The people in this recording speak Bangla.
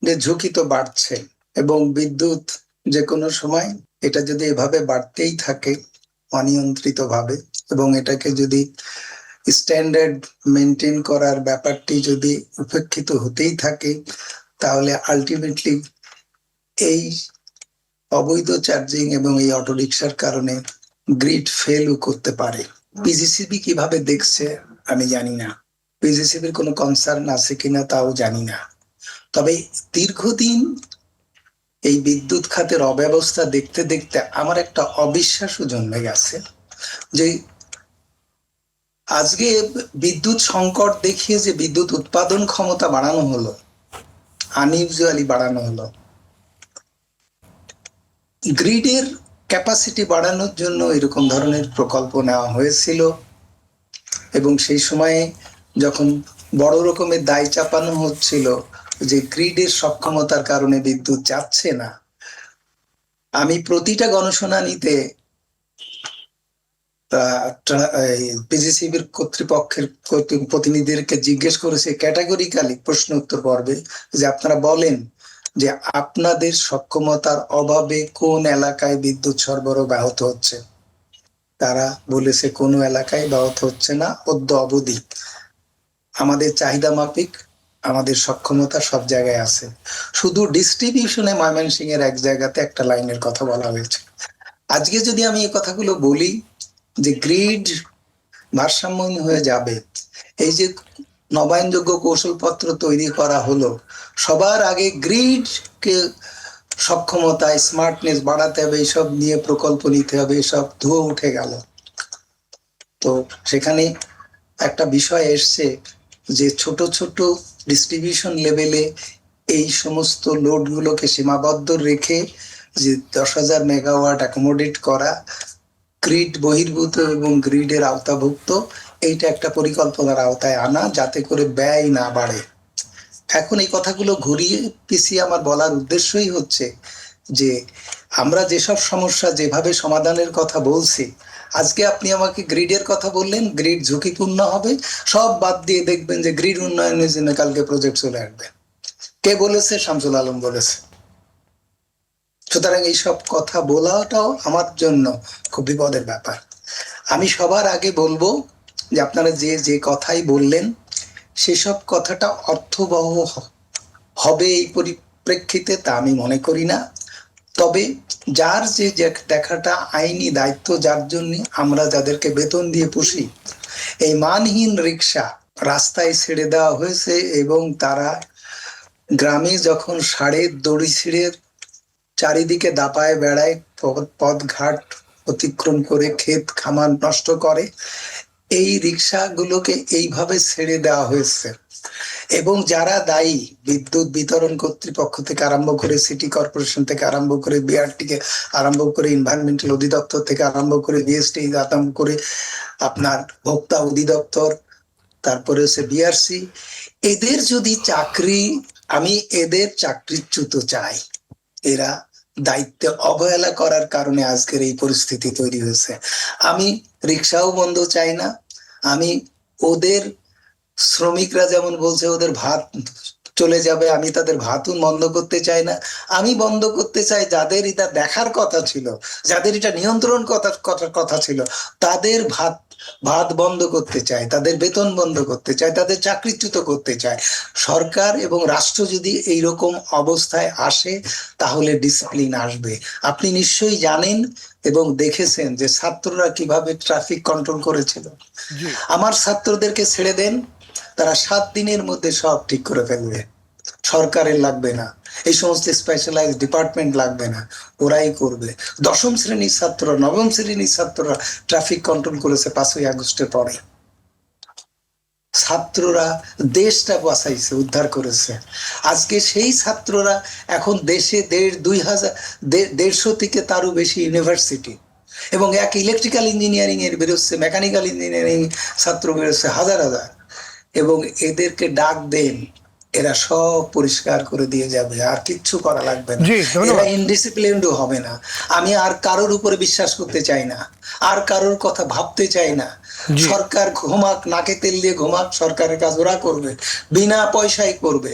যে ঝুঁকি তো বাড়ছে, এবং বিদ্যুৎ যে কোনো সময় এটা যদি এভাবে বাড়তেই থাকে অনিয়ন্ত্রিত ভাবে, এবং এটাকে যদি স্ট্যান্ডার্ড মেনটেন করার ব্যাপারটি যদি উপেক্ষিত হতেই থাকে, তাহলে আলটিমেটলি এই অবৈধ চার্জিং এবং এই অটোরিকশার কারণে গ্রিড ফেলও করতে পারে। পিজিসিবি কিভাবে দেখছে আমি জানি না, পিজিসিবির কোনো কনসার্ন আছে কিনা তাও জানি না। তবে দীর্ঘদিন এই বিদ্যুৎ খাতের অব্যবস্থা দেখতে দেখতে আমার একটা অবিশ্বাসও জন্মে গেছে যে আজকে বিদ্যুৎ সংকট দেখিয়ে যে বিদ্যুৎ উৎপাদন ক্ষমতা বাড়ানো হলো, আনইউজুয়ালি বাড়ানো হলো, গ্রিডের ক্যাপাসিটি বাড়ানোর জন্য এরকম ধরনের প্রকল্প নেওয়া হয়েছিল, এবং সেই সময়ে যখন বড় রকমের দায় চাপানো হচ্ছিল যে গ্রিডের সক্ষমতার কারণে বিদ্যুৎ যাচ্ছে না, আমি প্রতিটা গণশুনানিতে পিজিসিবির কর্তৃপক্ষের প্রতিনিধিদেরকে জিজ্ঞেস করেছে ক্যাটাগরিক্যালি প্রশ্ন উত্তর পর্বে যে আপনারা বলেন যে আপনাদের সক্ষমতার অভাবে কোন এলাকায় বিদ্যুৎ সরবরাহ ব্যাহত হচ্ছে। তারা বলেছে কোনো এলাকায় ব্যাহত হচ্ছে না, অদ্য অবধি আমাদের চাহিদা মাফিক আমাদের সক্ষমতা সব জায়গায় আছে, শুধু ডিস্ট্রিবিউশনে ময়মনসিংহ এর এক জায়গাতে একটা লাইনের কথা বলা হয়েছে। আজকে যদি আমি এই কথাগুলো বলি যে গ্রিড ভারসাম্যহীন হয়ে যাবে, এই যে নবায়নযোগ্য কৌশলপত্র তৈরি করা হলো, সবার আগে গ্রিড কে সক্ষমতায় স্মার্টনেস বাড়াতে হবে, এইসব নিয়ে প্রকল্প নিতে হবে, এসব ধুয়ো উঠে গেল। তো সেখানে একটা বিষয় এসছে যে ছোট ছোট ডিস্ট্রিবিউশন লেভেলে এই সমস্ত লোডগুলোকে সীমাবদ্ধ রেখে যে 10,000 মেগাওয়াট অ্যাকোমোডেট করা, গ্রিড বহির্ভূত এবং গ্রিডের আওতাভুক্ত, এইটা একটা পরিকল্পনার আওতায় আনা যাতে করে ব্যয় না বাড়ে। এখন এই কথাগুলো ঘুরিয়ে পিছিয়ে আমার বলার উদ্দেশ্যই হচ্ছে যে আমরা যেসব সমস্যা যেভাবে সমাধানের কথা বলছি, আজকে আপনি আমাকে গ্রিডের কথা বললেন, গ্রিড ঝুঁকিপূর্ণ হবে, সব বাদ দিয়ে দেখবেন যে গ্রিড উন্নয়নের জন্য কালকে প্রজেক্ট চলে আসবে। কে বলেছে? শামসুল আলম বলেছে। সুতরাং এইসব কথা বলাটাও আমার জন্য খুব বিপদের ব্যাপার। আমি সবার আগে বলবো যে আপনারা যে যে কথাই বললেন সেসব কথাটা অর্থবহ হবে এই পরিপ্রেক্ষিতে তা আমি মনে করি না। তবে যার যে দেখাটা আইনি দায়িত্ব, যার জন্য আমরা যাদেরকে বেতন দিয়ে পুষি, এই মানহীন রিক্সা রাস্তায় ছেড়ে দেওয়া হয়েছে, এবং তারা গ্রামে যখন ষাঁড়ের দড়ি ছিঁড়ে চারিদিকে দাপায় বেড়ায়, পথঘাট অতিক্রম করে ক্ষেত খামার নষ্ট করে, এই রিক্সাগুলোকে এইভাবে ছেড়ে দেওয়া হয়েছে। এবং যারা দায়ী, বিদ্যুৎ বিতরণ কর্তৃপক্ষ থেকে আরম্ভ করে, সিটি কর্পোরেশন থেকে আরম্ভ করে, বিআরটি কে আরম্ভ করে, এনভায়রনমেন্টাল অধিদপ্তর থেকে আরম্ভ করে, বিএসটি আরম্ভ করে, আপনার ভোক্তা অধিদপ্তর, তারপরে হচ্ছে বিআরসি, এদের যদি চাকরি, আমি এদের চাকরিচ্যুত চাই। এরা দায়িত্বে অবহেলা করার কারণে আজকের এই পরিস্থিতি তৈরি হয়েছে। আমি রিক্সাও বন্ধ চাই না, আমি ওদের শ্রমিকরা যেমন বলছে ওদের ভাত চলে যাবে, আমি তাদের ভাতও বন্ধ করতে চাই না। আমি বন্ধ করতে চাই যাদের এটা দেখার কথা ছিল, যাদের এটা নিয়ন্ত্রণ কথা ছিল, তাদের ভাত বন্ধ করতে চাই, তাদের বেতন বন্ধ করতে চাই, তাদের চাকরিচ্যুত করতে চাই। সরকার এবং রাষ্ট্র যদি এইরকম অবস্থায় আসে তাহলে ডিসিপ্লিন আসবে। আপনি নিশ্চয়ই জানেন এবং দেখেছেন যে ছাত্ররা কিভাবে ট্রাফিক কন্ট্রোল করেছিল। আমার ছাত্রদেরকে ছেড়ে দেন, তারা 7 দিনের মধ্যে সব ঠিক করে ফেলবে, সরকারের লাগবে না, এই সমস্ত স্পেশালাইজ ডিপার্টমেন্ট লাগবে না, ওরাই করবে। 10ম শ্রেণীর ছাত্র, 9ম শ্রেণীর ছাত্ররা ট্রাফিক কন্ট্রোল করেছে 5ই আগস্টের পরে। ছাত্ররা দেশটা বাঁচাইছে, উদ্ধার করেছে। আজকে সেই ছাত্ররা এখন দেশে 1,500 থেকে তারও বেশি ইউনিভার্সিটি, এবং এক ইলেকট্রিক্যাল ইঞ্জিনিয়ারিং এর বেরোচ্ছে, মেকানিক্যাল ইঞ্জিনিয়ারিং ছাত্র বেরোচ্ছে হাজার হাজার, এবং এদেরকে ডাক দেন, এরা সব পরিষ্কার করে দিয়ে যাবে, আর কিচ্ছু করা লাগবে না। এরা ইনডিসিপ্লিনড হবে না। আমি আর কারোর উপরে বিশ্বাস করতে চাই না, আর কারোর কথা ভাবতে চাই না। সরকার ঘুমাক, নাকে তেল দিয়ে ঘুমাক, সরকারের কাজ ওরা করবে, বিনা পয়সায় করবে।